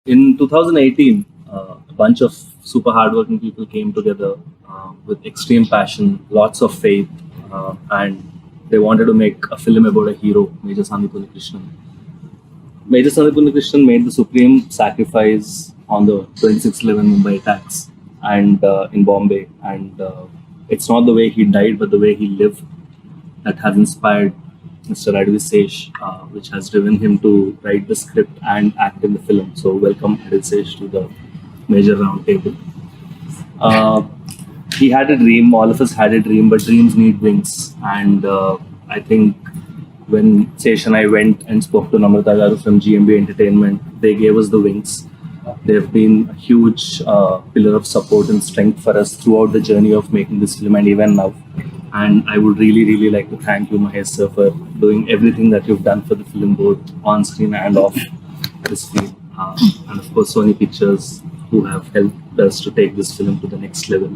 In 2018, a bunch of super hardworking people came together with extreme passion, lots of faith, and they wanted to make a film about a hero, Major Sandipuni Krishnan. Major Sandipuni Krishnan made the supreme sacrifice on the 26/11 Mumbai attacks and in Bombay, and it's not the way he died, but the way he lived that has inspired Mr. Adivi Sesh, which has driven him to write the script and act in the film. So welcome Adivi Sesh to the major roundtable. He had a dream, all of us had a dream, but dreams need wings. And I think when Sesh and I went and spoke to Namrata Garu from GMB Entertainment, they gave us the wings. They've been a huge pillar of support and strength for us throughout the journey of making this film and even now. And I would really like to thank you, Mahesh sir, for doing everything that you've done for the film, both on screen and off the screen. And of course, Sony Pictures, who have helped us to take this film to the next level.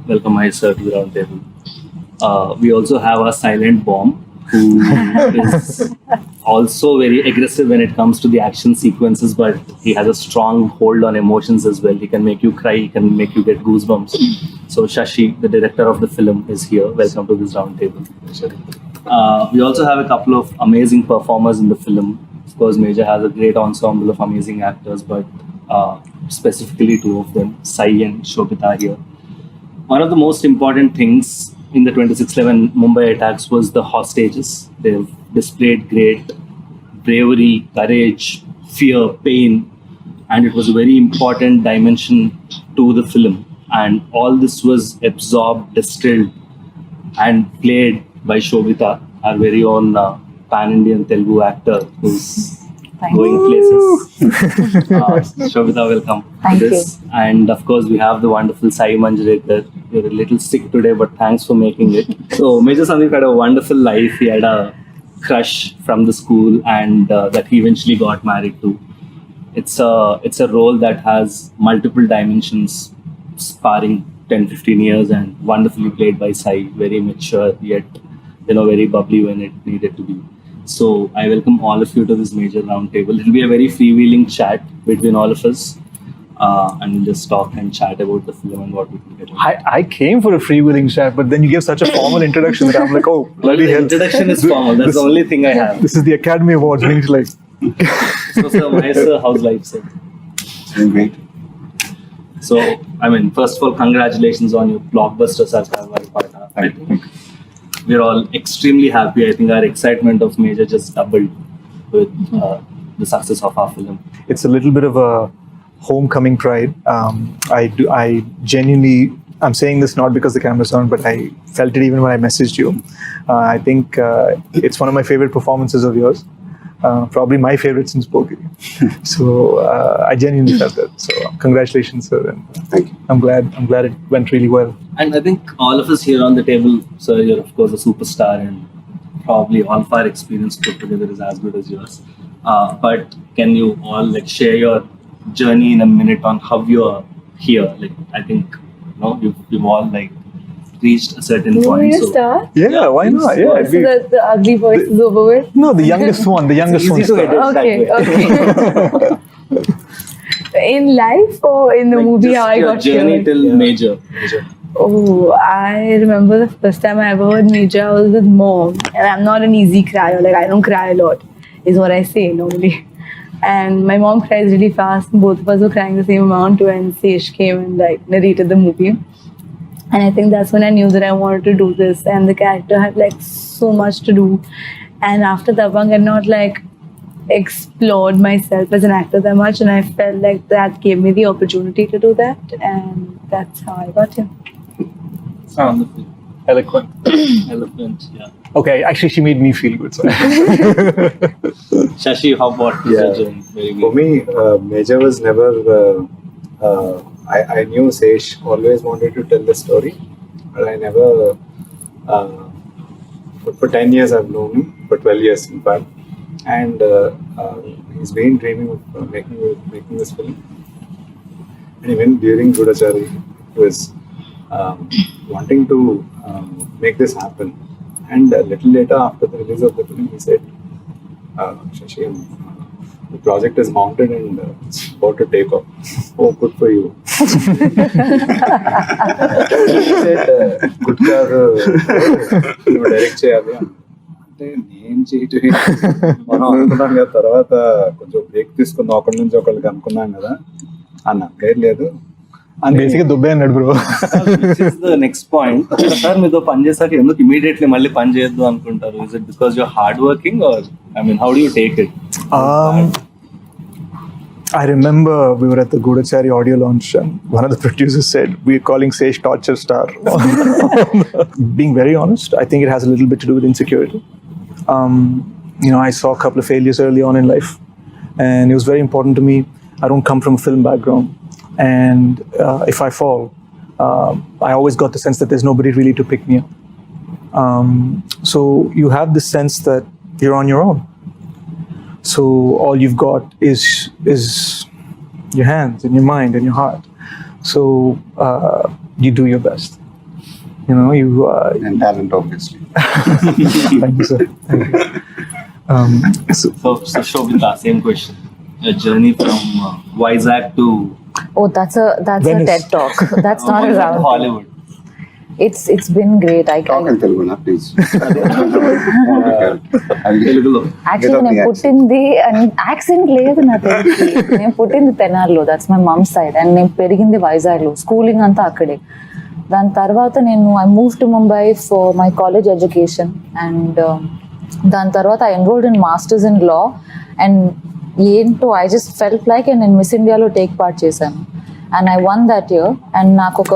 Welcome, Mahesh sir, to the round table. We also have a silent bomb who is also very aggressive when it comes to the action sequences, but he has a strong hold on emotions as well. He can make you cry, he can make you get goosebumps. So Shashi, the director of the film, is here. Welcome to this round table. We also have a couple of amazing performers in the film. Of course, Major has a great ensemble of amazing actors, but specifically two of them, Saiee and Shobita here. One of the most important things in the 26/11 Mumbai attacks was the hostages. They've displayed great bravery, courage, fear, pain, and it was a very important dimension to the film. And all this was absorbed, distilled, and played by Shobita, our very own pan-Indian Telugu actor who's going places. Shobita, welcome to this. And of course, we have the wonderful Saiee Manjrekar. You're a little sick today, but thanks for making it. So, Major Sandeep had a wonderful life. He had a crush from the school, and that he eventually got married to. It's a role that has multiple dimensions, sparring 10-15 years, and wonderfully played by Saiee. Very mature, yet very bubbly when it needed to be. So I welcome all of you to this major roundtable. It'll be a very freewheeling chat between all of us, and we'll just talk and chat about the film and what we can get. I came for a freewheeling chat, but then you gave such a formal introduction that I'm like, oh, bloody hell. Introduction is formal. That's the only thing I have. This is the Academy Awards. We need to like. So, sir, Mahesh, sir, how's life, sir? Doing great. So, first of all, congratulations on your blockbuster Sarkar Partner. Thank you. We're all extremely happy. I think our excitement of Major just doubled with the success of our film. It's a little bit of a homecoming pride. I genuinely, I'm saying this not because the camera's on, but I felt it even when I messaged you. I think it's one of my favorite performances of yours. Probably my favorite since Poki. So I genuinely felt that. So congratulations, sir. And Thank you. I'm glad it went really well. And I think all of us here on the table, sir, you're of course a superstar, and probably all of our experience put together is as good as yours. But can you all share your journey in a minute on how you're here? I think you've all reached a certain You want point. me to start? Yeah, why not? Yeah, So that the ugly voice is over with? no, the youngest one. The youngest one. Easy to edit. Okay. In life or in the movie, just how I your got journey here? till Major. Oh, I remember the first time I ever heard Major, I was with mom. And I'm not an easy crier. I don't cry a lot, is what I say normally. And my mom cries really fast. Both of us were crying the same amount when Sesh came and narrated the movie. And I think that's when I knew that I wanted to do this. And the character had so much to do. And after Dabang, I had not explored myself as an actor that much. And I felt like that gave me the opportunity to do that. And that's how I got here. Wonderful. Eloquent. Eloquent, yeah. Okay, actually, she made me feel good. So. Shashi, how about your journey? Very For good. me, Major was never. I knew Sesh always wanted to tell the story, but I never. For 10 years I've known him, for 12 years in fact, and he's been dreaming of making this film. And even during Gudachari, he was wanting to make this happen. And a little later, after the release of the film, he said, Shashi, I'm The project is mounted and it's about to take off. Oh, good for you. Good కాదు నువ్వు direct చేయాలి అంటే నేను చేయటం మనం అనుకున్నాం కదా, తర్వాత కొంచెం బ్రేక్ తీసుకుందాం, ఒకరి నుంచి ఒకరికి అనుకున్నాం కదా అన్న పేరు లేదు అని బేసిక్గా దుబ్బే అన్నాడు బ్రో. నెక్స్ట్ పాయింట్, సార్ మీతో పని చేశాక ఎందుకు ఇమీడియట్లీ మళ్ళీ పని చేయొద్దు అనుకుంటారు? Is it because your hard working or I mean how do you take it? I remember we were at the Gudachari audio launch and one of the producers said, "We're calling Sesh torture star." Being very honest, I think it has a little bit to do with insecurity. I saw a couple of failures early on in life, and it was very important to me. I don't come from a film background, and if I fall, I always got the sense that there's nobody really to pick me up. So you have this sense that you're on your own. So all you've got is your hands and your mind and your heart. So you do your best. You and talent obviously. Thank you, sir. Thank you. So Shobita, same question. Your journey from Vizag to Oh, that's a Venice. TED talk. That's not Vizag around. to Hollywood. It's been great. Talk in Telugu, na, please. Telugulo. Actually, నేను పుట్టింది accent లేదు నా తెలిసి. నేను పుట్టింది తెనాలిలో, that's my mum side, and నేను పెరిగింది వైజాగ్లో, స్కూలింగ్ అంతా అక్కడే. దాని తర్వాత I move to Mumbai for my college education, and దాని తర్వాత I enrolled in masters in law, and ఏంటో ఐ జస్ట్ ఫెల్ట్ లైక్ నేను మిస్ ఇండియాలో టేక్ పార్ట్ చేశాను, and I won that year. And నాకు ఒక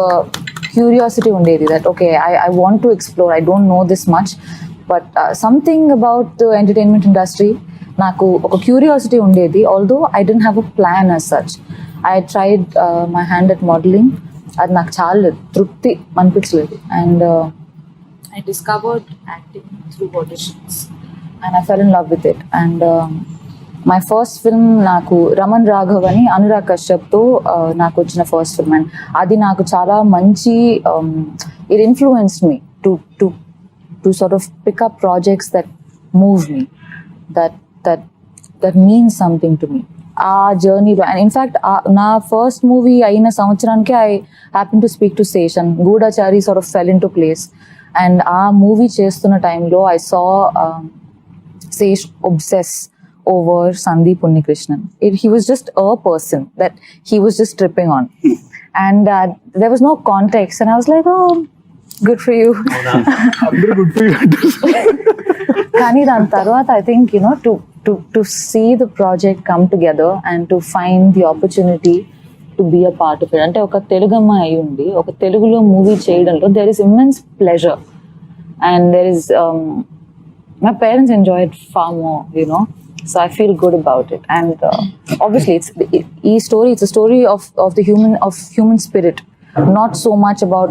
క్యూరియాసిటీ ఉండేది that okay I want to explore, I don't know this much, but something about the entertainment industry నాకు ఒక curiosity ఉండేది. Although I don't have a plan as such. I tried my hand at modelling, అది నాకు చాలా తృప్తి అనిపించలేదు, and I discovered acting through auditions and I fell in love with it. And my first film నాకు రమణ్ రాఘవ్ అని అనురాగ్ కశ్యప్తో నాకు వచ్చిన first film, and అది నాకు చాలా మంచి it influenced me to sort of pick up projects that move me, that means something to me ఆ జర్నీలో. అండ్ ఇన్ఫ్యాక్ట్ నా ఫస్ట్ మూవీ అయిన సంవత్సరానికి I happen to speak to Sesh and Goodachari sort of fell into place. And ఆ movie చేస్తున్న టైంలో I saw Sesh obsess over Sandeep Unnikrishnan. He was just a person that he was just tripping on, and there was no context, and I was like, oh, good for you. good for you. Kani dan tarvata I think to see the project come together and to find the opportunity to be a part of it. Ante oka Telugamma ayundi oka Telugulo movie cheyadamlo there is immense pleasure, and there is my parents enjoy it far more, so I feel good about it. And obviously it's a story of the human spirit, not so much about,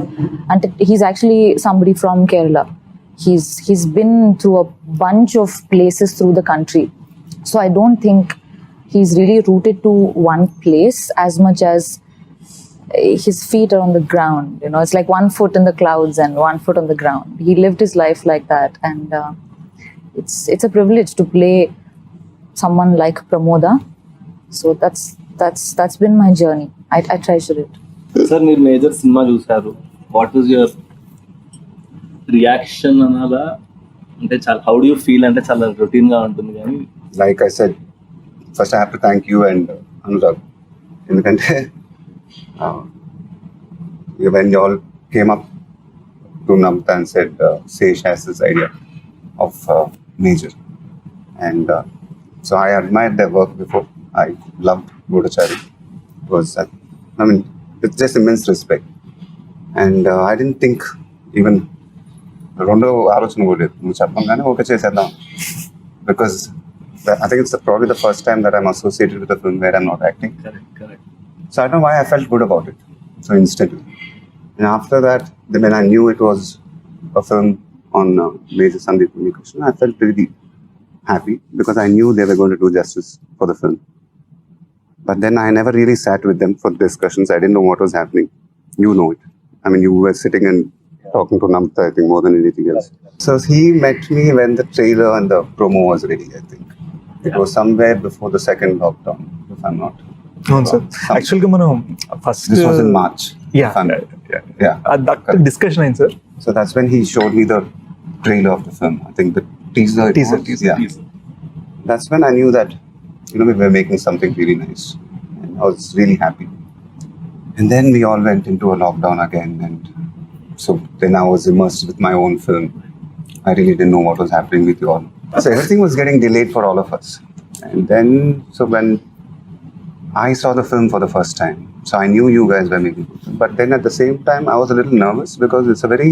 and he's actually somebody from Kerala. He's been through a bunch of places through the country, so I don't think he's really rooted to one place as much as his feet are on the ground. It's like one foot in the clouds and one foot on the ground. He lived his life like that, and it's a privilege to play someone like Pramoda. So that's been my journey. I treasure it. Sir మీరు major cinema చూసారు, what was your reaction అనాలా? అంటే చాలా how do you feel? అంటే చాలా routine గా ఉంటుంది కానీ Like I said, first I have to thank you and Anurag. ఎందుకంటే when you all came up to Namta and said Sesh has this idea of major, and so I admired their work before. I loved Gudachari. It was, with just immense respect, and I didn't think even రెండో ఆలోచన కూడా లేదు, నువ్వు చెప్పంగానే okay చేసేద్దాం, because I think it's probably the first time that I'm associated with a film where I'm not acting. Correct. So I don't know why I felt good about it so instantly. And after that, when I knew it was a film on Major Sandeep Unnikrishnan, I felt really happy because I knew they were going to do justice for the film. But then I never really sat with them for discussions. I didn't know what was happening. You know it. I mean, you were sitting and talking to Namta, I think, more than anything else. So he met me when the trailer and the promo was ready, I think. It was somewhere before the second lockdown, if I'm not. అవును sir యాక్చువల్గా మనం first This was in March. Yeah, if I'm- that discussion అయింది sir. So that's when he showed me the trailer of the film. I think the teaser. it Teaser. was. Yeah. That's when I knew that, we were making something really nice. And I was really happy. And then we all went into a lockdown again, and so then I was immersed with my own film. I really didn't know what was happening with you all. So everything was getting delayed for all of us. And then, so when I saw the film for the first time, so I knew you guys were making it. But then at the same time, I was a little nervous because it's a very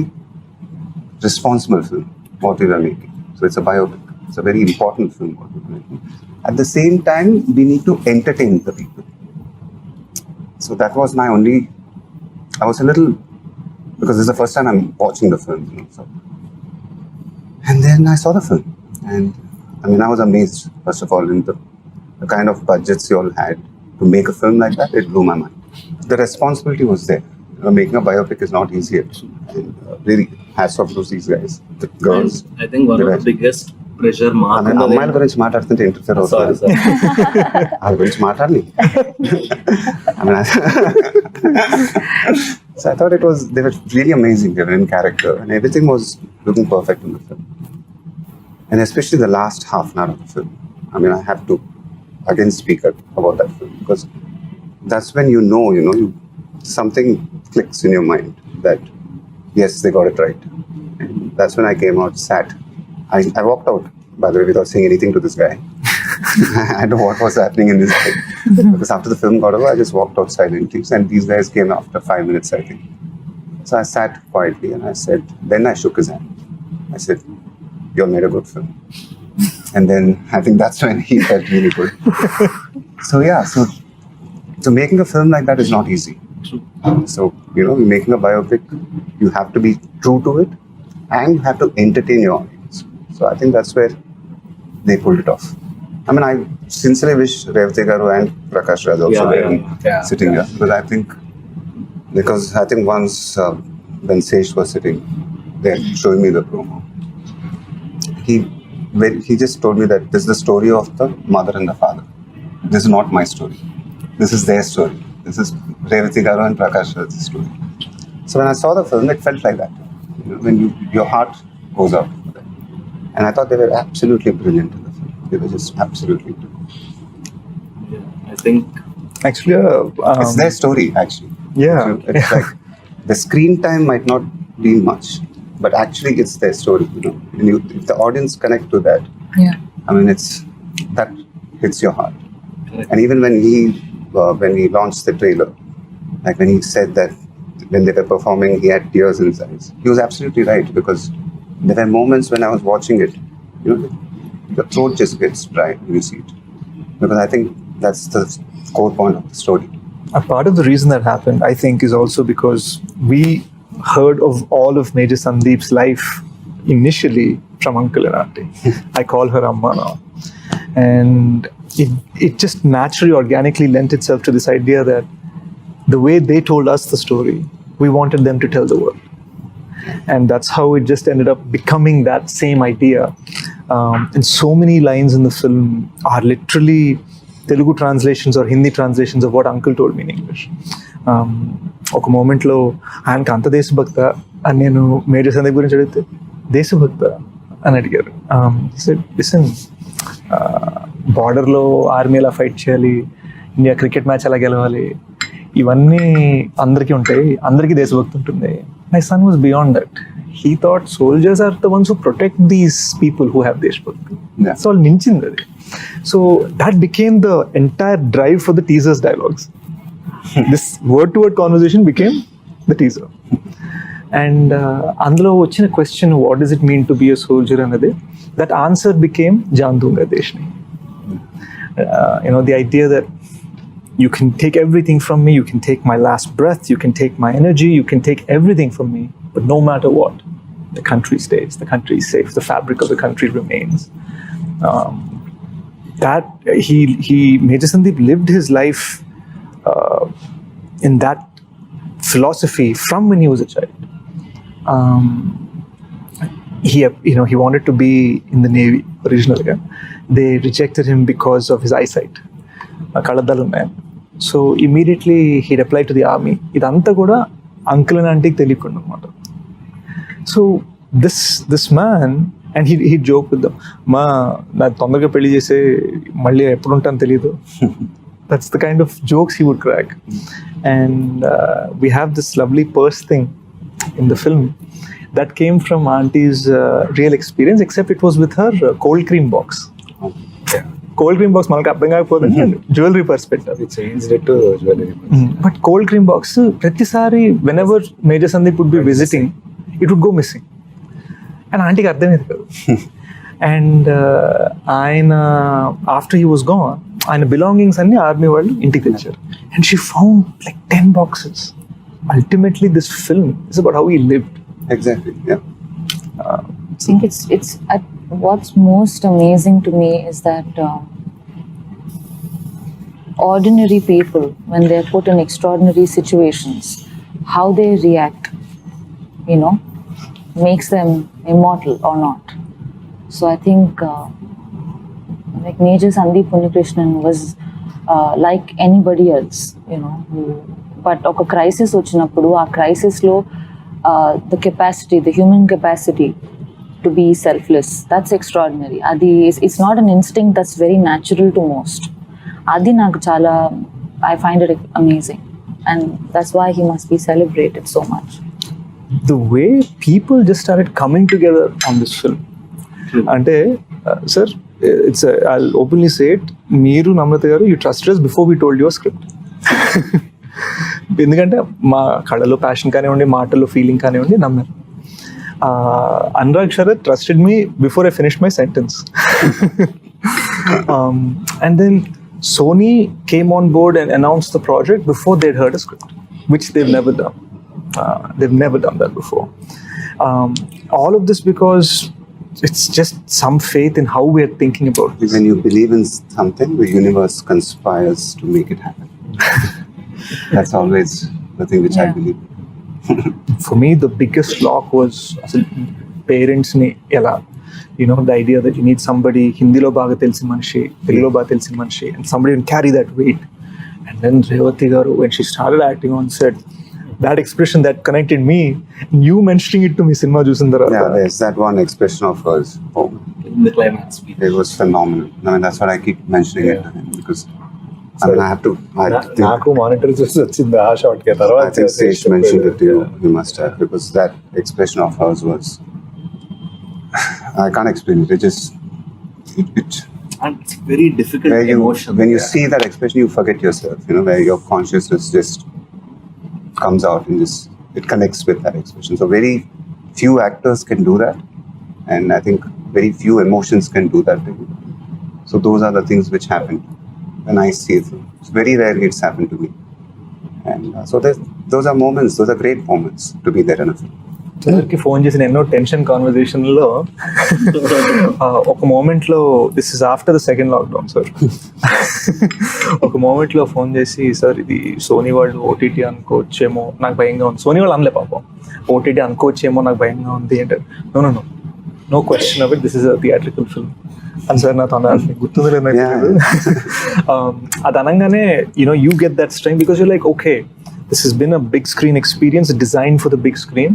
responsible film, what we were making. So it's a biopic. It's a very important film, what we were making. At the same time, we need to entertain the people. So that was my only, I was a little, because this is the first time I'm watching the film. So. And then I saw the film. And I was amazed, first of all, in the kind of budgets you all had to make a film like that. It blew my mind. The responsibility was there. Making a biopic is not easy. And really, hats off to these guys, the girls. And I think one of the biggest pressure mark. అమ్మాయిల గురించి మాట్లాడుతుంటే interfere Sorry, అవుతుంది. వాళ్ళ గురించి మాట్లాడాలి. So I thought they were really amazing. They were in character and everything was looking perfect in the film. And especially the last half an hour of the film. I have to again speak about that film because that's when you know, something clicks in your mind that yes, they got it right. And that's when I came out, sat. I walked out, by the way, without saying anything to this guy. I don't know what was happening in this thing. Because after the film got over, I just walked out silently. And these guys came after 5 minutes, I think. So I sat quietly and I said, then I shook his hand. I said, you all made a good film. And then I think that's when he felt really good. So making a film like that is not easy. True. So, making a biopic, you have to be true to it and you have to entertain your audience. So I think that's where they pulled it off. I sincerely wish Revati Garu and Prakash Raj also were sitting here. Because I think once when Sesh was sitting there showing me the promo, he just told me that this is the story of the mother and the father. This is not my story. This is their story. This is Revati Garu and Prakash Raj's story. So when I saw the film, it felt like that. When your heart goes out for them. And I thought they were absolutely brilliant in the film. They were just absolutely brilliant. Yeah, I think Actually, It's their story, actually. Yeah. So it's like the screen time might not be much, but actually it's their story. And if the audience connect to that, it's that hits your heart. Correct. And even when he launched the trailer, like when he said that when they were performing, he had tears in his eyes. He was absolutely right because there were moments when I was watching it, the throat just gets dry when you see it. Because I think that's the core point of the story. A part of the reason that happened, I think, is also because we heard of all of Major Sandeep's life initially from Uncle and Auntie. I call her Amma now. And it just naturally, organically lent itself to this idea that the way they told us the story, we wanted them to tell the world. And that's how it just ended up becoming that same idea. And so many lines in the film are literally Telugu translations or Hindi translations of what Uncle told me in English. ఒక మూమెంట్లో ఆయనకు అంత దేశభక్త అని నేను major Sandeep గురించి అడిగితే దేశభక్త అని అడిగారు. లిసన్, బార్డర్లో ఆర్మీ ఎలా ఫైట్ చేయాలి, ఇండియా క్రికెట్ మ్యాచ్ ఎలా గెలవాలి, ఇవన్నీ అందరికీ ఉంటాయి, అందరికీ దేశభక్తి ఉంటుంది. My son was beyond that. He thought soldiers are the ones who protect these people who have deshbhakti. That's all minchindi adi. So that became the entire drive for the teasers dialogues. This word-to-word conversation became the teaser. And అందులో వచ్చిన question, what does it mean to be a soldier anadi, that answer became Jaan Dunga Deshni. The idea that you can take everything from me, you can take my last breath, you can take my energy, you can take everything from me, but no matter what, the country stays, the country is safe, the fabric of the country remains. That Major Sandeep lived his life in that philosophy from when he was a child. He wanted to be in the Navy ఒరిజినల్గా. They rejected him because of his eyesight, కళ్ళద్దాలు ఉన్నాయి. So immediately he apply to the army. ఇదంతా కూడా uncle and ఆంటీకి తెలియకుండా అనమాట. So this man and he joke with them, నాకు తొందరగా పెళ్లి చేసే మళ్ళీ ఎప్పుడు ఉంటాను తెలియదు. That's the kind of jokes he would crack. And we have this lovely purse thing in the film that came from Auntie's real experience, except it was with her cold cream box. Cold cream box మనకు అర్థం కాకపోతే jewellery purse పెట్టారు. But cold cream box ప్రతిసారి whenever Major Sandeep would be visiting, it would go missing. And ఆంటీకి అర్థమేది కాదు. And ఆయన after he was gone, ఆయన belongings అన్ని ఆర్మీ వాళ్ళు ఇంటికి తెచ్చారు. And she found like 10 boxes. Ultimately this film is about how he lived. Exactly, yeah. I think it's what's most amazing to me is that ordinary people, when they're put in extraordinary situations, how they react, you know, makes them immortal or not. So I think like Major Sandeep Unnikrishnan was like anybody else, you know, but oka crisis vachinappudu aa crisis lo the capacity, the human capacity to be selfless, that's extraordinary. Adi it's not an instinct that's very natural to most. Adi నాకు చాలా, I find it amazing, and that's why he must be celebrated so much. The way people just started coming together on this film. అంటే sir, I'll openly say it, మీరు నమ్రత గారు, you trusted us before we told your script. ఎందుకంటే మా కళలో passion కానివ్వండి, మాటల్లో feeling కానివ్వండి, నమ్మారు. Anurag Sharath trusted me before I finished my sentence. And then Sony came on board and announced the project before they'd heard a script, which they've never done. They've never done that before. All of this because it's just some faith in how we are thinking about this. When you believe in something, the universe conspires to make it happen. That's always the thing which I believe. For me, the biggest lock was parents ni ela, you know, the idea that you need somebody Hindilo baga telsin manishi, Telugulo baga telsin manishi, and somebody can carry that weight. And then Revati garu, when she started acting on set, that expression that connected me, you mentioning it to me cinema chusin tarvata. Yeah, there's that one expression of hers. Oh, In the climax speech. it was phenomenal. I mean, that's what I keep mentioning it to him, because I mean, I have to. నాకు monitor చూసి వచ్చింది ఆ shot కి. తర్వాత I think Sesh mentioned it to you. You must have, because that expression of hers was. I can't explain it. It just. And it's very difficult Where emotion. when you see that expression, you forget yourself. You know, where your consciousness just comes out and just it connects with that expression. So very few actors can do that, and I think very few emotions can do that. So those are the things which happen when I see it. It's very rarely it's happened to me, and so those are moments. Those are great moments to be there in a film. సార్కి phone చేసిన ఎన్నో tension కాన్వర్జేషన్లో ఒక మూమెంట్లో, this is after the second lockdown sir, ఒక మూమెంట్లో phone చేసి, sir ఇది Sony వాళ్ళు ఓటీటీ అనుకోవచ్చేమో నాకు భయంగా ఉంది. సోనీ వాళ్ళు అనలే పాపం, ఓటీటీ అనుకోవచ్చేమో నాకు భయంగా ఉంది అంటే, no question of it, this is a theatrical film అని సార్ నాతో అన్నారు. గుర్తుంది లేదు నాకు. అది అనగానే you get that strength because you're like, okay, this has been a big screen experience designed for the big screen.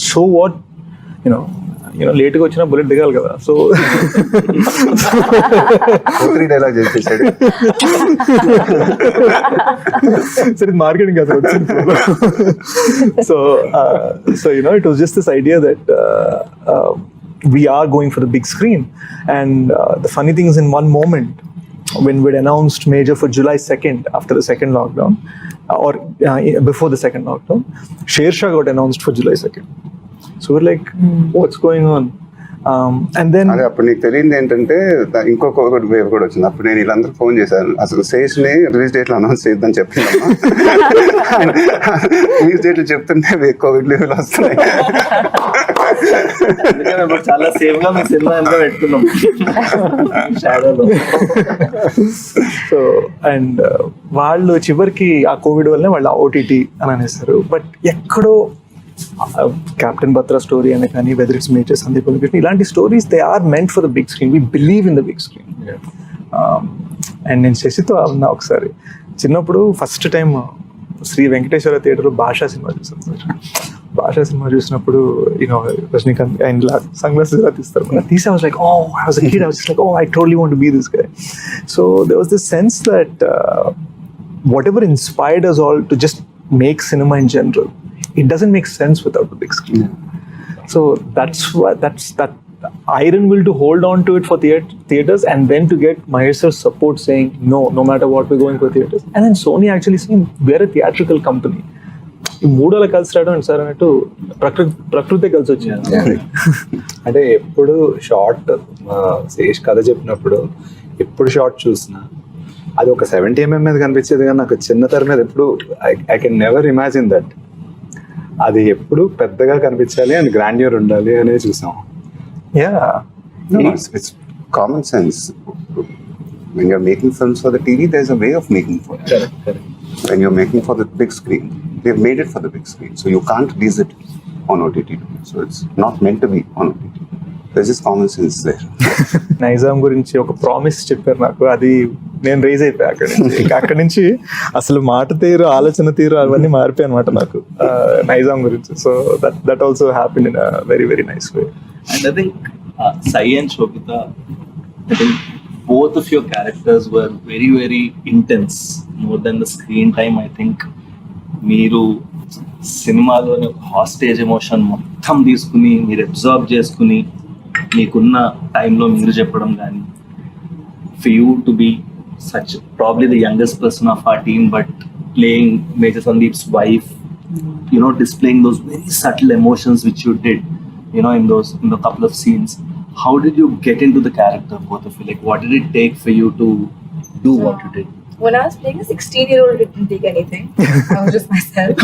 So what, లేట్గా వచ్చినా బుల్లెట్ దిగాలి కదా. So 3 dialogues చెప్పేసాడు. సరే, మార్కెటింగ్ కదా వచ్చింది. So it was just this idea that we are going for the big screen. And the funny thing is, in one moment when we'd announced Major for July 2nd after the second lockdown, or before the second lockdown, Shersha got announced for July 2nd. So we're like, what's going on? And then అదే అప్పుడు నీకు తెలియదు ఏంటంటే, ఇంకొక wave కూడా వచ్చింది. అప్పుడు నేను వీళ్ళందరూ ఫోన్ చేశాను, అసలు శేష్ని రిలీజ్ డేట్లో అనౌన్స్ చేద్దాం చెప్తున్నాను. రిలీజ్ డేట్లు చెప్తుంటే కోవిడ్ లీవ్లు వస్తున్నాయి. చాలా సేఫ్ గా మీ సినిమా అంతా పెట్టుకున్నాం షాడోలో. సో అండ్ వాళ్ళు చివరికి ఆ కోవిడ్ వల్లనే వాళ్ళు ఓటీటీ అని అనేస్తారు. బట్ ఎక్కడో Captain Batra story and whether it's Major Sandeep Krishna, ilanti stories, they are meant for the big screen. We believe in the big screen. And నేను శశితో ఉన్నా ఒకసారి చిన్నప్పుడు ఫస్ట్ టైం శ్రీ వెంకటేశ్వర థియేటర్లో భాషా సినిమా చూసాను. భాషా సినిమా చూసినప్పుడు రజనీకాంత్ అండ్ సన్ గ్లాసెస్ ఇలా తీస్తారు. తీసి I was like, oh, I was a kid, I was just like, oh, I totally want to be this guy. So there was this sense that whatever inspired us all to just make cinema in general, it doesn't make sense without the big screen. So that's that iron will to hold on to it for theaters, and then to get Mahesh's support saying no matter what, we're going for theaters. And then Sony actually saying, we're a theatrical company. ఈ మూడోళ్ళ కలిసి రావడం sir అన్నట్టు ప్రకృతి కలిసి వచ్చాను. అంటే ఎప్పుడు short Sesh కథ చెప్పినప్పుడు ఎప్పుడు షార్ట్ చూసినా అది ఒక 70mm మీద కనిపించేది, కానీ నాకు చిన్న తెర మీద ఎప్పుడు I can never imagine that అది ఎప్పుడు పెద్దగా కనిపించాలి అండ్ గ్రాండ్యూర్ ఉండాలి అనేది చూసాం. It's common sense. When you're making films for the TV, there's a way of making for it. Correct. When you're making for the big screen, they've made it for the big screen, so you can't release it on OTT. So it's not meant to be on OTT. There's just common sense there. Nizam గురించి ఒక promise చెప్పారు నాకు, అది నేను raise అయిపోయా అక్కడి నుంచి అసలు మాట తీరు, ఆలోచన తీరు అవన్నీ మారిపోయాయి అనమాట నాకు నైజాం గురించి. So that also happened in a very very nice way. And I think Saiee and Shobita, I think both of your characters were very very intense, more than the screen time. I think మీరు సినిమాలోని hostage emotion మొత్తం తీసుకుని మీరు observe చేసుకుని మీకున్న టైంలో మీరు చెప్పడం కానీ, for you to be such probably the youngest person of our team, but playing Major Sandeep's wife, displaying those very subtle emotions which you did, in the couple of scenes. How did you get into the character, both of you? Like, what did it take for you to do what you did? When I was playing a 16-year-old, it didn't take anything. I was just myself.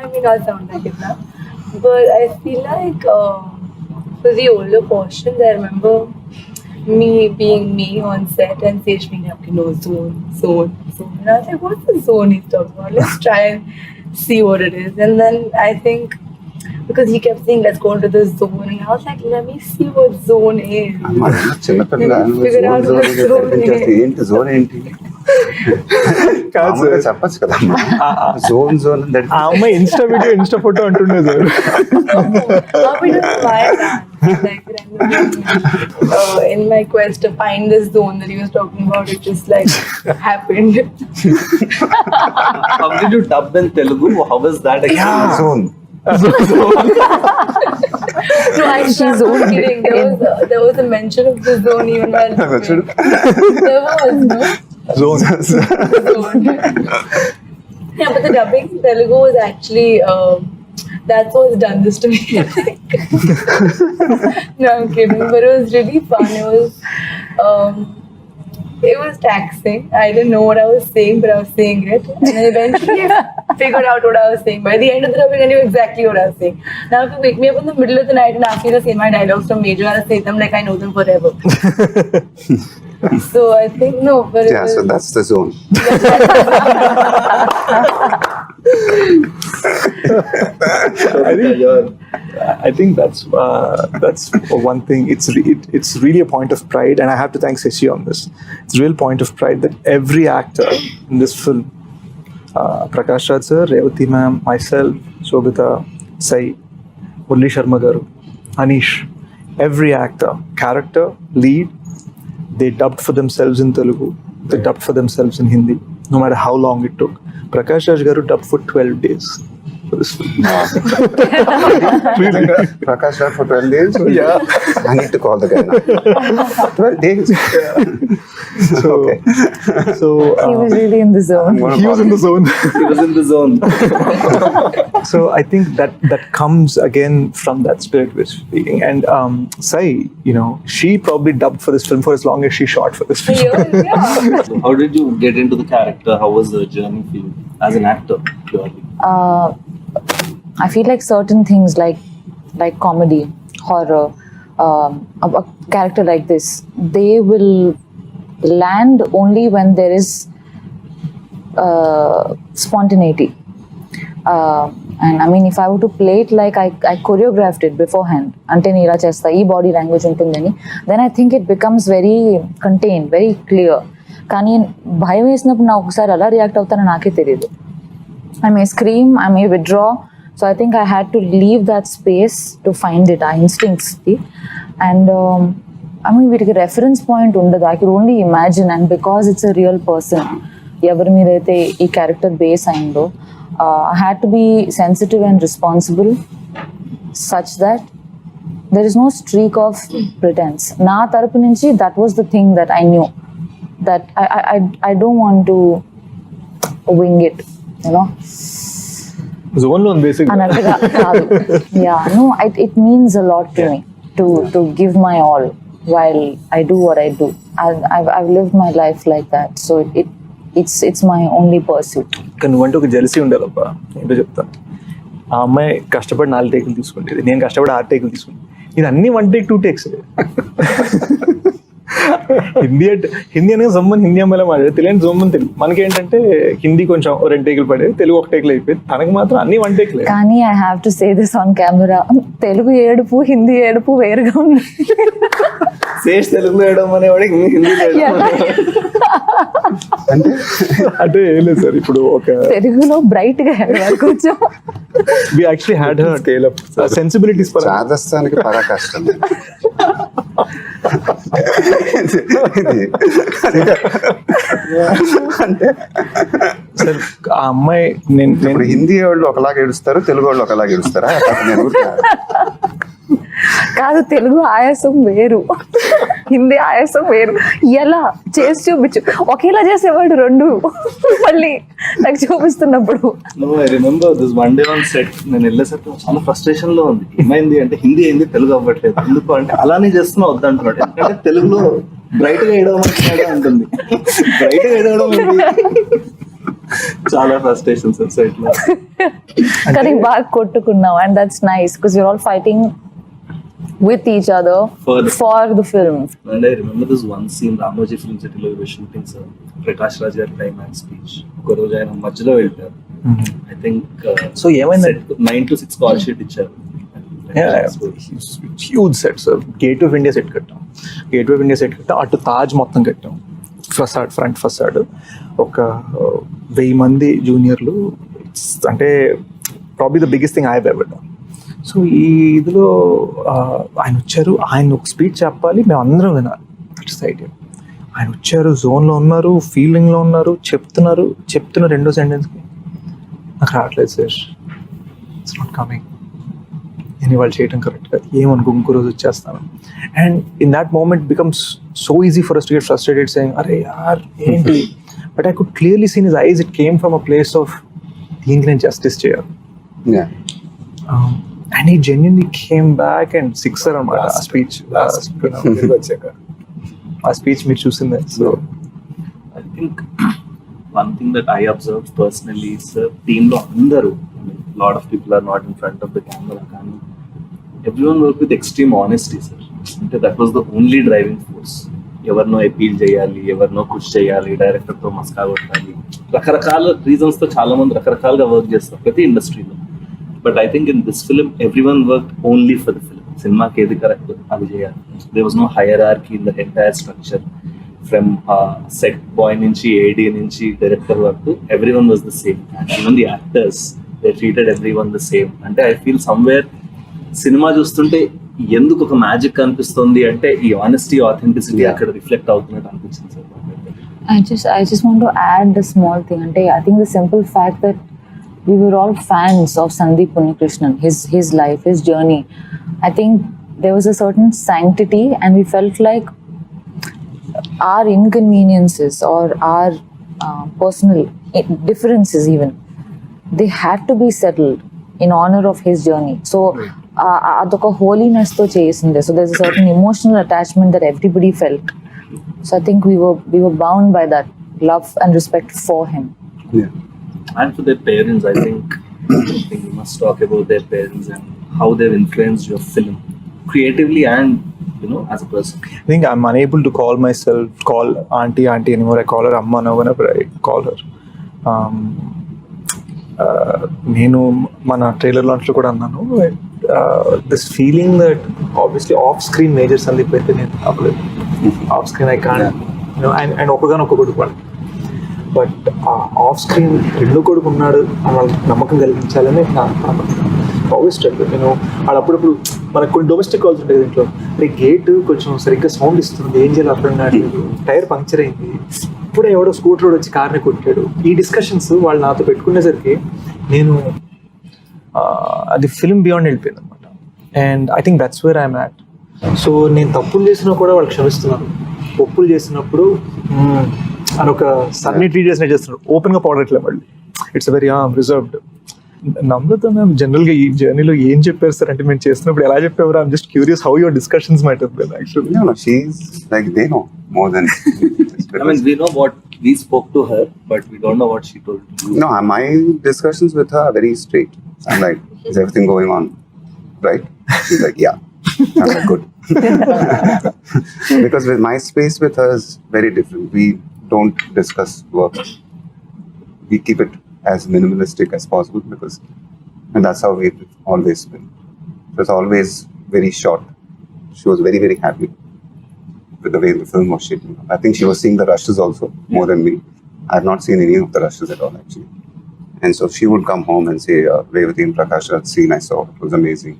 I mean, I'll sound like it now. But I feel like for the older portions, I remember me being me on set and Sesh being like, zone. And I was like, what's the zone he's talking about? Let's try and see what it is. And then I think, because he kept saying, let's go into the zone. And I was like, let me see what zone is. Figure out what zone is. ఏంటి zone ఏంటి చెప్పచ్చు కదా zone ఆ అమ్మాయి Insta photo అంటుండే sir. In my quest to find this zone that he was talking about, it just like happened. How did you dub in Telugu? How was that experience? Zone No, actually, zone kidding. There was a mention of the zone even while there was, no? Zone. Yeah, but the dubbing in Telugu was actually that's what's done this to me. No, I'm kidding. But it was really fun. It was taxing. I didn't know what I was saying, but I was saying it. And then eventually I figured out what I was saying. By the end of the dubbing, I knew exactly what I was saying. Now if you wake me up in the middle of the night and ask me to say my dialogues from Major, I'll say them like I know them forever. So I think, no, but it was, so that's the zone. I think that's one thing. It's really a point of pride, and I have to thank Seshi on this. It's a real point of pride that every actor in this film, Prakash Raj sir, Revati ma'am, myself, Shobita, Saiee, Murli Sharma garu, Anish, every actor, character, lead, they dubbed for themselves in Telugu. They dubbed for themselves in Hindi, no matter how long it took. Prakash Raj garu dubbed for 12 days for this film. Prakash Raj for 12 days? Yeah. I need to call the guy now. 12 days? So, Okay. He was really in the zone. He was in the zone. He was in the zone. So I think that comes again from that spirit we're speaking. And Saiee, she probably dubbed for this film for as long as she shot for this film. yeah. So how did you get into the character? How was the journey for you as an actor, purely? I feel like certain things like comedy, horror, a character like this, they will land only when there is spontaneity. And I mean, if I were to play it like I choreographed it beforehand, ante nee ila chesta ee body language untundani, then I think it becomes very contained, very clear. Kani bhayam వేసినప్పుడు నాకు ఒకసారి అలా react అవుతానో నాకే తెలియదు. I may scream, I may withdraw. So I think I had to leave that space to find it, our instincts. And I mean, వీటికి reference point ఉండదు. I could only imagine, and because it's a real person, ఎవరి మీద అయితే ఈ character base అయిందో, I had to be sensitive and responsible such that there is no streak of pretense. Na tarapu nunchi, that was the thing that I knew, that I don't want to wing it, you know. Zone lo basically. Anattuga kaadu. Yeah, no, it means a lot to me to give my all while I do what I do. I've lived my life like that, so it's my only pursuit. కానీ నువ్వంటే ఒక jealousy ఉండాలబ్బా, ఏంటో చెప్తాను. ఆ అమ్మాయి కష్టపడి 4 టేకులు తీసుకుంటేది, నేను కష్టపడి 6 టేకులు తీసుకుంటాను. ఇది అన్ని 1 టేక్ 2 టేక్స్. హిందీ అనేది జమ్మని హిందీ అమ్మాయిలో మాట్లాడే, తెలియని జమ్మని తెలుగు. మనకేంటంటే హిందీ కొంచెం 2 టేకులు పడేది, తెలుగు 1 టేకులు అయిపోయింది. తనకు మాత్రం అన్ని 1 టేకులే. కానీ I have to say this on camera, Telugu ఏడుపు హిందీ ఏడుపు వేరుగా ఉంది. శేష్ తెలుగులో వేయడం అనేవాడికి హిందీ అంటే ఏం లేదు సార్, ఇప్పుడు ఒక తెలుగులో బ్రైట్ గా ఏడవాలి కొంచెం. we actually had her scale up sensibilities for రాజస్థాన్కి పరాకాష్ఠం. అంటే సార్ ఆ అమ్మాయి నేను హిందీ వాళ్ళు ఒకలాగా ఏడుస్తారు, తెలుగు వాళ్ళు ఒకలాగా ఏడుస్తారా? నేను కాదు, తెలుగు ఆయాసం వేరు, హిందీ ఆయాసం వేరు. ఎలా చేసి చూపించు, ఒకేలా చేసేవాడు రెండు, మళ్ళీ నాకు చూపిస్తున్నప్పుడు. I remember this one day on set, నేను వెళ్ళేసరికి చాలా ఫ్రస్ట్రేషన్ లో ఉంది. ఏమైంది అంటే హిందీ అయింది, తెలుగు అవ్వట్లేదు. ఎందుకు అంటే అలానే చేస్తున్నా వద్దంటున్నాడు. ఎందుకంటే తెలుగులో బ్రైట్ గా వేయడం ఉంటుంది, బ్రైట్ గా వేయడం చాలా ఫ్రస్ట్రేషన్ సార్ సెట్ లో. కానీ బాగా కొట్టుకున్నాం, and that's nice because you're all fighting with each other for the film. And I remember this one scene, Ramoji Film City lo shooting sir, Prakash Raj gaరి climax speech. ఒక రోజు ఆయన మధ్యలో వెళ్తారు. I think so ఏమైంది 9 to 6 call sheet ఇచ్చారు. Huge set sir. Gate of India set కట్టాం, gate of India set కట్టాం, అటు తాజ్ మొత్తం కట్టాం, ఫసాడ్ ఫ్రంట్ ఫసాడ్. ఒక 1000 మంది జూనియర్లు, అంటే probably the biggest thing I have ever done. So ఈ ఇదిలో ఆయన వచ్చారు, ఆయన ఒక స్పీచ్ చెప్పాలి, మేము అందరం వినాలి. That's the idea. ఆయన వచ్చారు, జోన్లో ఉన్నారు, ఫీలింగ్లో ఉన్నారు, చెప్తున్న రెండో సెంటెన్స్కి నాకు రావట్లేదు సార్, ఇట్స్ నాట్ కమింగ్. నేను వాళ్ళు చేయటం కరెక్ట్గా ఏమనుకో, ఇంకో రోజు వచ్చేస్తాను. And in that moment becomes so easy for us to get frustrated saying అరే యార్ ఏంటి. But I could clearly seen his eyes, it came from a place of దీనికి నేను జస్టిస్ చేయాలి. And he genuinely came back and sixer on my speech. ఆ speech మీరు చూసిందే. So I think one thing that I observed personally is team lo andaru, lot of people are not in front of the camera, and everyone worked with extreme honesty sir. Ante that was the only driving force. ఎవర్నో appeal చేయాలి, ఎవరినో push చేయాలి, డైరెక్టర్తో మస్కా కొట్టాలి, రకరకాల reasons తో చాలా మంది రకరకాలుగా వర్క్ చేస్తారు ప్రతి ఇండస్ట్రీలో. But I think in this film, everyone worked only for the film. Cinema ke edi correct adi cheyali. There was no hierarchy in the entire structure. From set boy nunchi, AD nunchi, director work, everyone was the same. And even the actors, they treated everyone the same. Ante I feel somewhere cinema చూస్తుంటే ఎందుకు ఒక magic కనిపిస్తుంది అంటే ఈ honesty, authenticity అక్కడ reflect అవుతున్నట్టు అనిపించింది sir. I just want to add a small thing. Ante I think the simple fact that we were all fans of Sandeep Unnikrishnan, his life, his journey. I think there was a certain sanctity, and we felt like our inconveniences or our personal differences even, they had to be settled in honor of his journey. So adoka holiness to chesinde. So there's a certain emotional attachment that everybody felt. So I think we were bound by that love and respect for him. Yeah. And for their parents, I think we must talk about their parents and how they've influenced your film creatively and, you know, as a person. I think I'm unable to call auntie anymore. I call her amma now whenever I call her. నేను మన trailer లాంచ్లో కూడా అన్నాను, this feeling that obviously off screen major Sandeep అయితే నేను అవ్వలేదు. Off screen I can and ఒకగానొక్క కొడుకు వాడు, బట్ ఆఫ్ స్క్రీన్ రెండో కొడుకు ఉన్నాడు అని వాళ్ళకి నమ్మకం కలిగించాలని ఆల్వేస్ ట్రై. నేను వాళ్ళు అప్పుడప్పుడు మనకు కొన్ని డొమెస్టిక్ కాల్స్ ఉంటాయి ఇంట్లో, అంటే గేట్ కొంచెం సరిగ్గా సౌండ్ ఇస్తుంది, ఏం చేయాలి అర్థం కావట్లేదు, టైర్ పంక్చర్ అయింది, ఇప్పుడే ఎవడో స్కూటర్ రోడ్ వచ్చి కార్ని కొట్టాడు. ఈ డిస్కషన్స్ వాళ్ళు నాతో పెట్టుకునేసరికి నేను అది ఫిల్మ్ బియాండ్ వెళ్ళిపోయింది అనమాట. And I think that's where I'm at. So నేను తప్పులు చేసినా కూడా వాళ్ళు క్షమిస్తున్నాను, ఒప్పులు చేసినప్పుడు అని ఒక సన్ని ట్రీట్ చేసినట్టు చేస్తున్నాడు, ఓపెన్గా పౌడట్లే మళ్ళీ. It's very reserved. Namrata ma'am జనరల్గా ఈ జర్నీలో ఏం చెప్పారు సార్ అంటే, మేము చేస్తున్నప్పుడు ఎలా చెప్పేవారు? I'm just curious how your discussions might have been actually. No, she's like, they know more than I mean, we know what we spoke to her, but we don't know what she told you. No, my discussions with her are very straight. I'm like, is everything going on right? She's like, yeah. I'm like, good. Because with my space with her is very different. We don't discuss work. We keep it as minimalistic as possible and that's how we've always been. It was always very short. She was very, very happy with the way the film was shaping up. I think she was seeing the rushes also more than me. I have not seen any of the rushes at all actually. And so she would come home and say, Revati and Prakash, that scene I saw, it was amazing.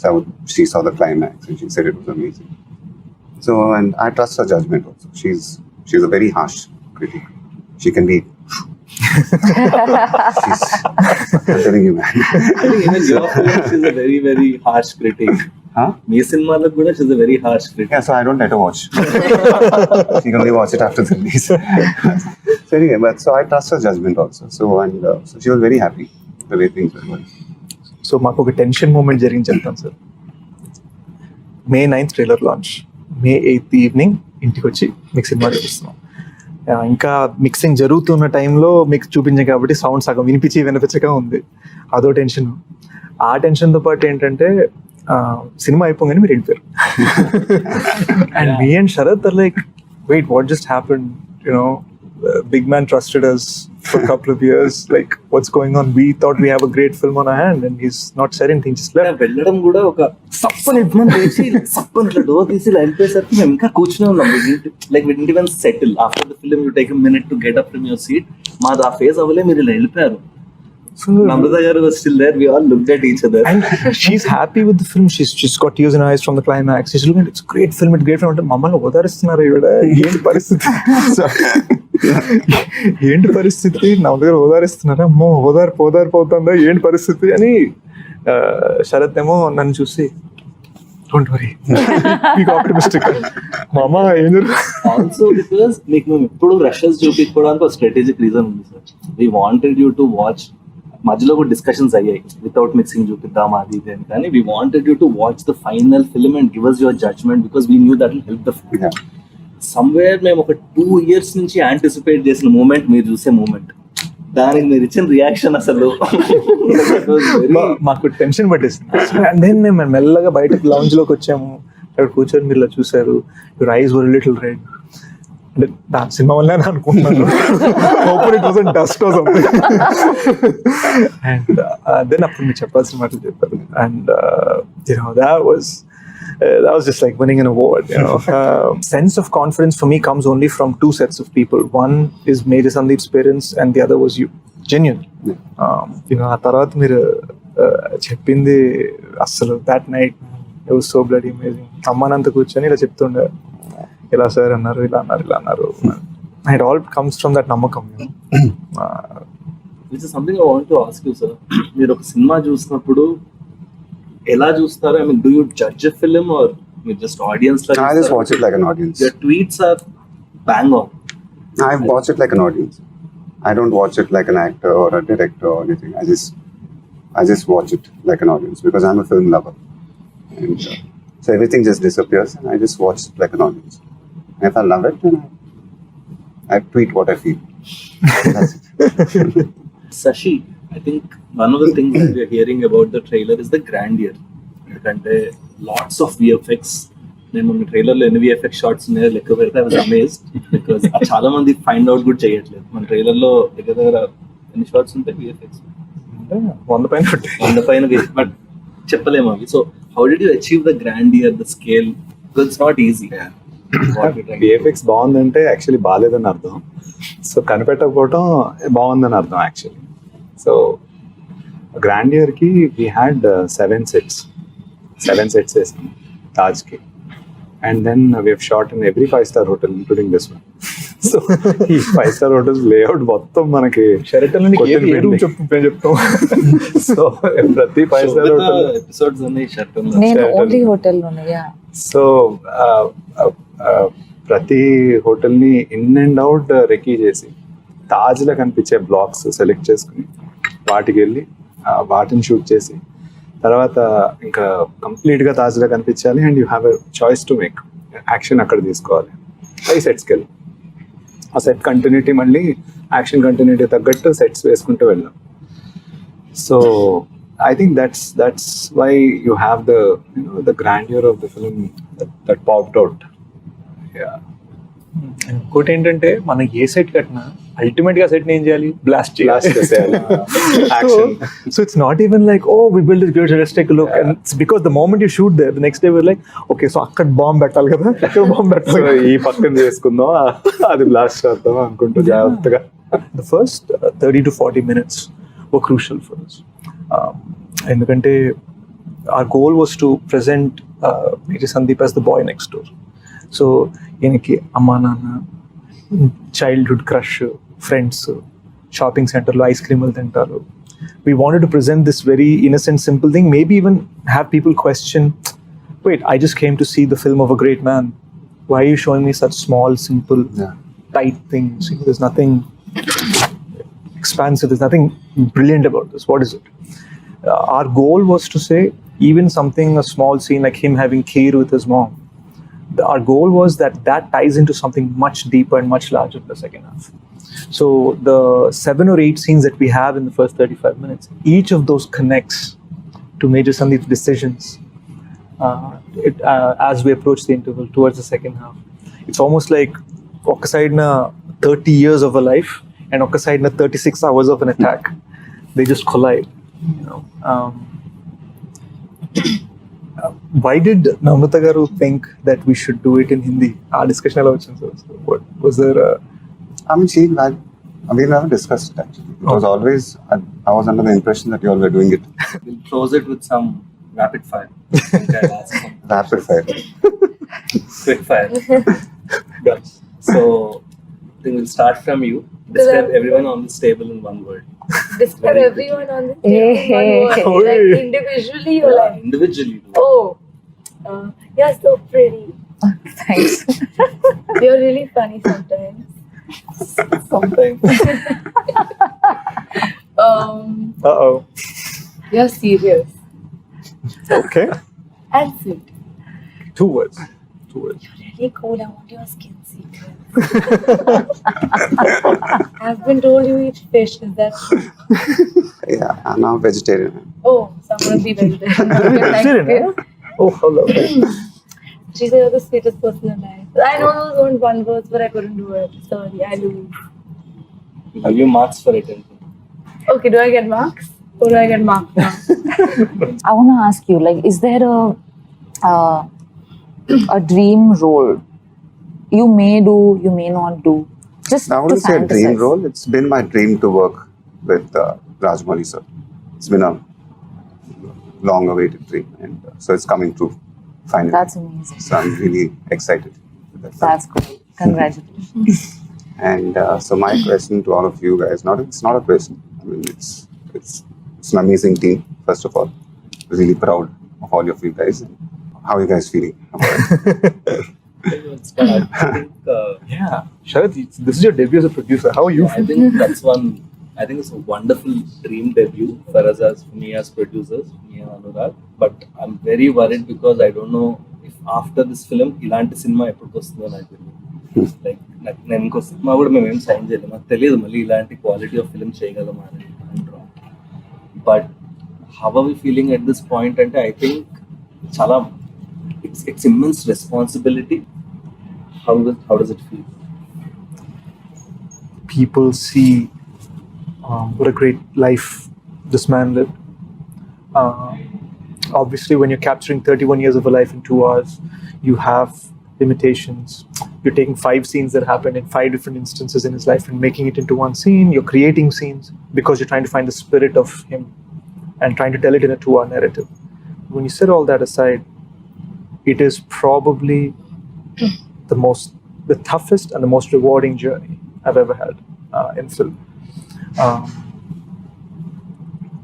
So she saw the climax and she said it was amazing. So, and I trust her judgment also. She's a very harsh critic. She can be I'm telling you, man. I think even your film, she's a very, very harsh critic. Huh? Me cinema kuda, she's a very harsh critic. Yeah, so I don't let her watch. She can only watch it after the release. So anyway, but so I trust her judgment also. So so she was very happy the way things were going. So మాకు ఒక tension moment జరిగింది చెప్తాను sir. May 9th trailer launch, May 8th evening ఇంటికి వచ్చి మీకు cinema చూపిస్తున్నాం. ఇంకా mixing జరుగుతున్న టైంలో మీకు చూపించాం కాబట్టి సౌండ్ సగం వినిపించక ఉంది, అదో టెన్షన్. ఆ టెన్షన్తో పాటు ఏంటంటే సినిమా అయిపోగానే మీరు వెళ్ళిపోయారు. And me and Sharath are like, wait, what just happened, you know, big man trusted us for a couple of years, like what's going on? We thought we have a great film on our hand and he's not said anything, just left. వెళ్ళడం కూడా ఒక సప్పని ఇబ్బంది చేసి సప్పని ఇట్లా door తీసి వెళ్ళిపోయేసరికి మేము ఇంకా కూర్చునే ఉన్నాం. Like we didn't even settle after the film. You take a minute to get up from your seat. మాది ఆ ఫేజ్ అవ్వలే, మీరు ఇలా వెళ్ళిపోయారు. Namrata garu was still there. We all looked at each other. And she's happy with the film. She's got tears in her eyes from the climax. She's looking at, it's a great film, it's a great film. Mamma ఓదారిస్తున్నారు ఈవిడ, ఏంటి పరిస్థితి, ఏంటి పరిస్థితి, నా దగ్గర ఓదారిస్తున్నారా, అమ్మో ఓదార్పు అవుతుందా, ఏంటి పరిస్థితి అని. శరత్ ఏమో నన్ను చూసి, డోంట్ వరీ, బీ ఆప్టిమిస్టిక్. మామ ఏం జరుగుతుంది. ఆల్సో బికాస్ మీకు మేము ఎప్పుడు రషెస్ చూపించుకోవడానికి ఒక స్ట్రాటజిక్ రీజన్ ఉంది sir. We wanted you to watch. మధ్యలో కూడా డిస్కషన్స్ అయ్యాయి, వితౌట్ మిక్సింగ్ చూపిద్దాం అది ఇది అని. కానీ we wanted you to watch the final film and give us your judgment because we knew that will help the film. Somewhere మేము ఒక 2 years నుంచి యాంటిసిపేట్ చేసిన మూమెంట్ మీరు చూసే మూమెంట్. దానికి మీరు ఇచ్చిన రియాక్షన్ అసలు మాకు టెన్షన్ పట్టేసింది. అండ్ దెన్ మేము మెల్లగా బయటకు లౌంజ్ లోకి వచ్చాము, అక్కడ కూర్చొని మీరు ఇలా చూసారు, your eyes were little red. అంటే దాని సినిమా వల్ల అనుకుంటున్నాను, డస్ట్ అండ్ దెన్ అప్పుడు మీరు చెప్పాల్సిన మాటలు చెప్పారు. And that was just like winning an award, you know. Sense of confidence for me comes only from 2 sets of people. One is Major Sandeep's parents and the other was you. Genuine. You know, ఆ తర్వాత మీరు చెప్పింది అసలు that night it was so bloody amazing. అమ్మానంత కూర్చొని ఇలా చెప్తుండే, ఇలా sir అన్నారు, ఇలా అన్నారు. And it all comes from that నమ్మకం. Which is something I want to ask you, sir. మీరు ఒక సినిమా చూసినప్పుడు ఎలా చూస్తారు? I mean, do you judge a film or you just audience like? I just watch it like an audience. Your tweets are bang on. I watch it like an audience. I don't watch it like an actor or a director or anything. I just watch it like an audience because I'm a film lover. And so everything just disappears and I just watch it like an audience. And if I love it, then I tweet what I feel. That's it. Sashi, I think one of the things that we are hearing about the trailer is the grandeur. ఎందుకంటే lots of VFX. నేను మన ట్రైలర్లో ఎన్ని VFX shorts ఉన్నాయో లెక్క పెడితే I was amazed because చాలా మంది ఫైండ్ అవుట్ కూడా చేయట్లేదు. మన ట్రైలర్లో దగ్గర ఎన్ని షార్ట్స్ ఉంటాయి VFX? అంటే 100 పైన పెట్టాయి. on the pine but చెప్పలేము అవి. So how did you achieve the grandeur, the scale? Because it's not easy. What you're trying to do. VFX బాగుందంటే యాక్చువల్లీ బాగాలేదని అర్థం. సో కనిపెట్టకపోవటం బాగుందని అర్థం యాక్చువల్లీ. సో గ్రాండియర్కి వీ హ్యాడ్ 7 sets వేసాం తాజ్కి. And then we have shot in every 5-star hotel including this one. So ఈ 5-star హోటల్స్ లేఅవుట్ మొత్తం మనకి షెరటన్ ఏ రూమ్ చెప్తాం. సో ప్రతి 5-star హోటల్ ఎపిసోడ్స్ ఉన్నాయి షర్ట్ నేను ఓన్లీ హోటల్లోనే. సో ప్రతి హోటల్ని ఇన్ అండ్ అవుట్ రెకీ చేసి తాజ్లో కనిపించే బ్లాక్స్ సెలెక్ట్ చేసుకుని వాటికి వెళ్ళి వాటిని షూట్ చేసి తర్వాత ఇంకా కంప్లీట్గా తాజ్లో కనిపించాలి. And you have a choice to make action అక్కడ తీసుకోవాలి. 5 sets వెళ్ళి ఆ సెట్ కంటిన్యూటీ మళ్ళీ యాక్షన్ కంటిన్యూటీ తగ్గట్టు సెట్స్ వేసుకుంటూ వెళ్ళాం. So I think that's why you have the grandeur of the film that popped out. Yeah. ఇంకోటి ఏంటంటే మనం ఏ సెట్ కట్టినా అల్టిమేట్ గా సెట్ ఏం చేయాలి, బ్లాస్ట్ చేయాలి. So it's not even like, oh, we build this great, let's take a look. And it's because the moment you shoot there, the next day we're like, okay, so అక్కడ bomb పెట్టాలి కదా, ఇక్కడ bomb పెట్టాలి. So ఈ పక్కన చేసుకుందాం, అది blast చేద్దాం అనుకుంటూ జాగ్రత్తగా. The first 30 to 40 minutes were crucial for us. ఎందుకంటే our goal was to present Major Sandeep as the boy next door. So ఈయనకి అమ్మా నాన్న, చైల్డ్హుడ్ క్రష్, ఫ్రెండ్స్, షాపింగ్ సెంటర్లో ఐస్ క్రీములు తింటారు. We wanted to present this very innocent, simple thing, maybe even have people question, wait, I just came to see the film of a great man. Why are you showing me such small, simple, tight things? There's nothing expansive, there's nothing brilliant about this. What is it? Our goal was to say, even something, a small scene like him having kheer with his mom, our goal was that ties into something much deeper and much larger in the second half. So the 7 or 8 scenes that we have in the first 35 minutes, each of those connects to Major Sandeep's decisions as we approach the interval towards the second half. It's almost like oka side na 30 years of a life and oka side na 36 hours of an attack. They just collide, you know. Why did Namrata garu think that we should do it in Hindi? Our discussion ela vachindi. So what was there? I mean, we never discussed it actually. It was always, I was under the impression that you all were doing it. We'll close it with some rapid fire. Rapid fire. Quick fire. Done. So I think we'll start from you. Describe everyone on this table in one word. Describe everyone on the table. Like individually or like Individually. you're so pretty. Thanks. You're really funny sometimes. Sometimes. Uh-oh. You're serious Okay. and sweet. 2 words. Really cool. I want your skin secret. I've been told you eat fish. Is that true? Yeah, I'm now vegetarian. Oh, someone be vegetarian. Okay, thank you. Oh, how lovely. She said you're the sweetest person alive. I know those weren't 1 words, but I couldn't do it. Sorry, I lose. Have you marks for it? Okay, do I get marks? Or do I get marks now? I want to ask you, like, is there a dream role you may do, you may not do? Just I to wouldn't say a dream fantasize. role. It's been my dream to work with Rajamouli sir. It's been a long-awaited dream, and so it's coming true finally. That's amazing. So I'm really excited with that. That's great. Congratulations. And so my question to all of you guys, it's not a question. I mean, it's an amazing team. First of all, really proud of all of you guys. How are you guys feeling about it? I think, Yeah. Sharad, this is your debut as a producer. How are you I feeling? think I think it's a wonderful dream debut for us for me as producers, me and Anurag. But I'm very worried because I don't know if after this film, ilanti cinema eppudu vasthundo naku teliyadu. Like నేను ఇంకో cinema కూడా మేము ఏం sign చేయలేము, నాకు తెలియదు మళ్ళీ ఇలాంటి క్వాలిటీ ఆఫ్ ఫిల్మ్ చేయగలమా అని అంటాం. But how are we feeling at this point అంటే ఐ థింక్ చాలా it's immense responsibility. How does it feel? People see what a great life this man lived. Obviously, when you're capturing 31 years of a life in 2 hours, you have limitations. You're taking 5 scenes that happened in 5 different instances in his life and making it into one scene. You're creating scenes because you're trying to find the spirit of him and trying to tell it in a 2-hour narrative. When you set all that aside, it is probably the toughest and the most rewarding journey I've ever had in film.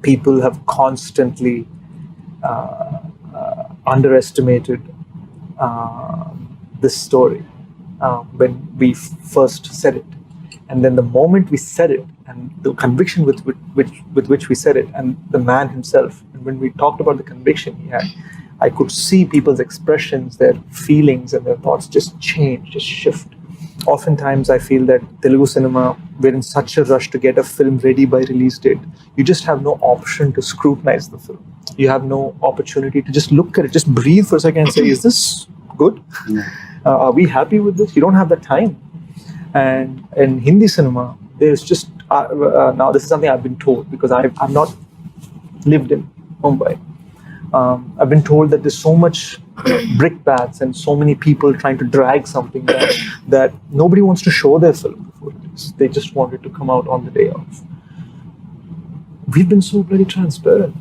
People have constantly underestimated this story when we first said it, and then the moment we said it, and the conviction with which we said it, and the man himself, and when we talked about the conviction he had, I could see people's expressions, their feelings, and their thoughts just change, just shift. Oftentimes, I feel that Telugu cinema, we're in such a rush to get a film ready by release date. You just have no option to scrutinize the film. You have no opportunity to just look at it, just breathe for a second and say, is this good? Are we happy with this? You don't have that time. And in Hindi cinema, there's just, now this is something I've been told because I've not lived in Mumbai. I've been told that there's so much brickbats and so many people trying to drag something that nobody wants to show their film before it is. They just want it to come out on the day of. We've been so bloody transparent.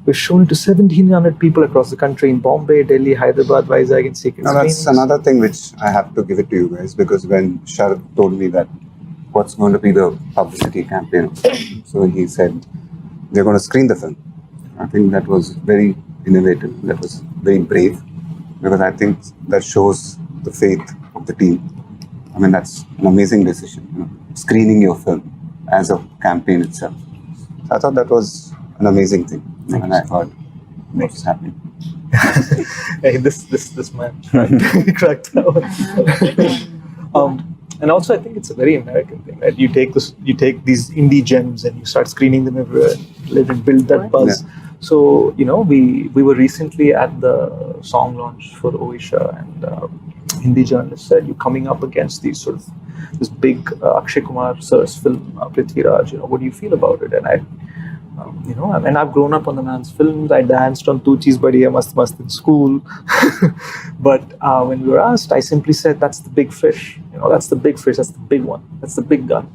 We've shown it to 1,700 people across the country in Bombay, Delhi, Hyderabad, Vizag, and secret Now that's screenings. another thing which I have to give it to you guys, because when Sharad told me that what's going to be the publicity campaign, so he said they're going to screen the film. I think that was very innovative. That was very brave, because I think that shows the faith of the team. I mean, that's an amazing decision, screening your film as a campaign itself. So I thought that was an amazing thing, and I thought what's happening. Hey, this man he cracked that one. And also, I think it's a very American thing, right? You take these indie gems and you start screening them everywhere, let it build that buzz. Yeah. So, we were recently at the song launch for Oisha, and Hindi journalist said, you're coming up against this big Akshay Kumar sir's film, Prithviraj, what do you feel about it? And I've grown up on the man's films. I danced on Tu Cheez Badiya Mast Mast in school. But when we were asked, I simply said, that's the big fish. That's the big fish. That's the big one. That's the big gun.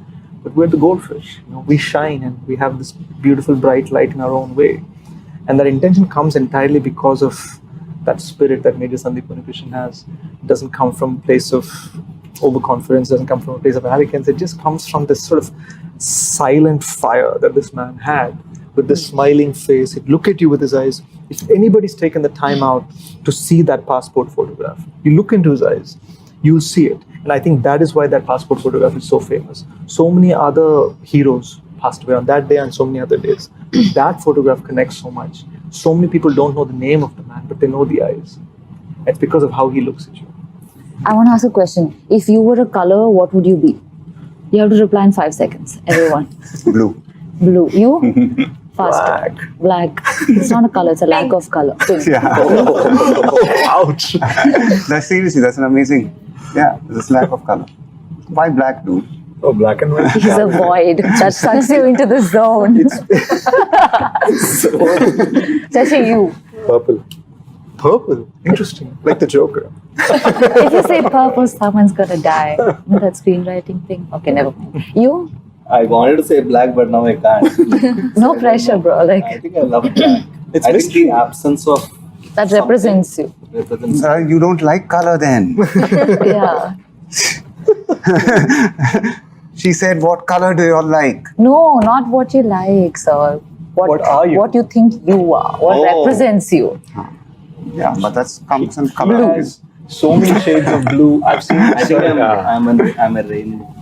But we're the goldfish. We shine and we have this beautiful bright light in our own way. And that intention comes entirely because of that spirit that Major Sandeep Unnikrishnan has. It doesn't come from a place of overconfidence, doesn't come from a place of arrogance. It just comes from this sort of silent fire that this man had, with this smiling face. He'd look at you with his eyes. If anybody's taken the time out to see that passport photograph, you look into his eyes, you'll see it. And I think that is why that passport photograph is so famous. So many other heroes passed away on that day and so many other days. That photograph connects so much. So many people don't know the name of the man, but they know the eyes. It's because of how he looks at you. I want to ask a question. If you were a color, what would you be? You have to reply in 5 seconds, everyone. Blue. Blue. You? Fast. Black. It's not a color, it's a lack of color. Pink. Yeah. Ouch. Seriously, that's an amazing. Yeah, there's a lack of color. Why black, dude? Oh, black and white. He's a void that sucks you into the zone. Especially you. Purple. Purple. Interesting. Like the Joker. If you say purple, someone's gonna die. That screenwriting thing. Okay, never mind. You? I wanted to say black, but now I can't. No pressure, bro. I Like think I love black. It's I think mystery. the absence of that represents you. represents. You don't like color then. Yeah. She said, what color do you all like? No, not what you like, sir. What are you? What you think you are. What represents you. Yeah, but that's comes in Blue color. has so many shades of blue. I've seen. I think I'm a rainbow.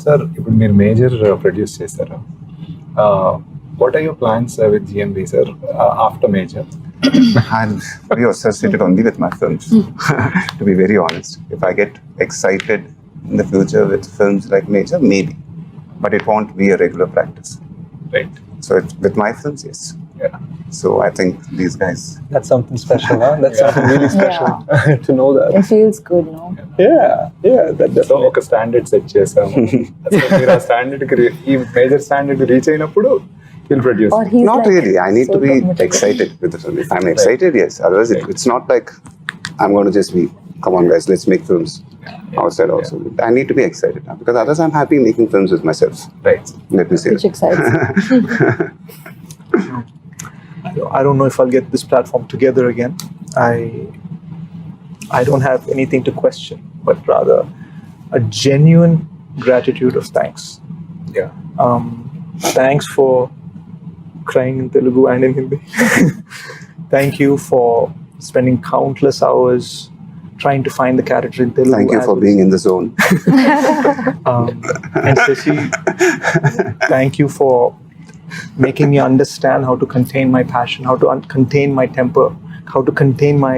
Sir ఇప్పుడు మీరు Major produce చేశారు. What are your plans with GMB sir after Major? I'm very associated only with my films, to be very honest. If I get excited in the future with films like Major, maybe. But it won't be a regular practice. Right. So with my films, yes. Yeah. So I think these guys, That's something special, huh? That's something really special to know that. It feels good, no? Yeah. So ఒక standard set చేసాము. అసలు మీరు ఆ standard కి ఈ major standard reach అయినప్పుడు He'll produce. Or he's Not like really. I need so to be committed. excited with the film. If I'm excited, yes. Otherwise, it's not like I'm going to just be, come on, guys, let's make films outside also. I need to be excited because otherwise I'm happy making films with myself. Right. Let me say Which it. excites me. I don't know if I'll get this platform together again. I don't have anything to question, but rather a genuine gratitude of thanks. Yeah. Thanks for crying in Telugu and in Hindi. Thank you for spending countless hours trying to find the character in Telugu. Thank you for being in the zone. And Seshi, thank you for making me understand how to contain my passion, how to contain my temper, how to contain my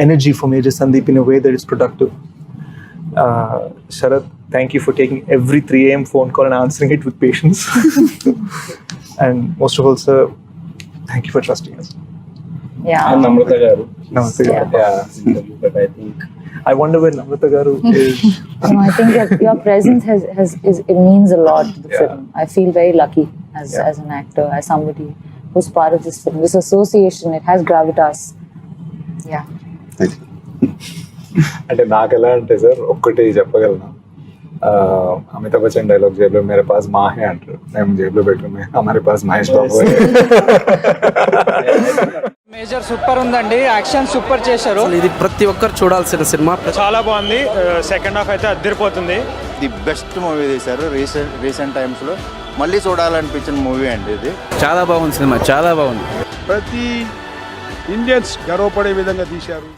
energy for Major Sandeep in a way that is productive. Sharath, thank you for taking every 3 a.m. phone call and answering it with patience. And most of all, sir, thank you for trusting us. Yeah. And Namrata garu. Namaste. Yeah. But I think I wonder where Namrata garu is. No, I think your presence it means a lot to the film. I feel very lucky as an actor, as somebody who's part of this film. This association, it has gravitas. Yeah. Thank you. అంటే నాకు ఎలా అంటే sir ఒక్కటి చెప్పగలను Amitabh Bachchan dialogue జేబులో మేరే pass Mahe అంటారు మేము జేబులో పెట్టుకున్నాం హమారే pass Mahesh Babu major super ఉందండి, యాక్షన్ సూపర్ చేశారు. ఇది ప్రతి ఒక్కరు చూడాల్సిన సినిమా. చాలా బాగుంది. సెకండ్ హాఫ్ అయితే అదిరిపోతుంది. ది బెస్ట్ మూవీ తీశారు రీసెంట్ టైమ్స్లో. మళ్ళీ చూడాలనిపించిన మూవీ అండి ఇది. చాలా బాగుంది సినిమా, చాలా బాగుంది. ప్రతి ఇండియన్స్ గర్వపడే విధంగా తీశారు.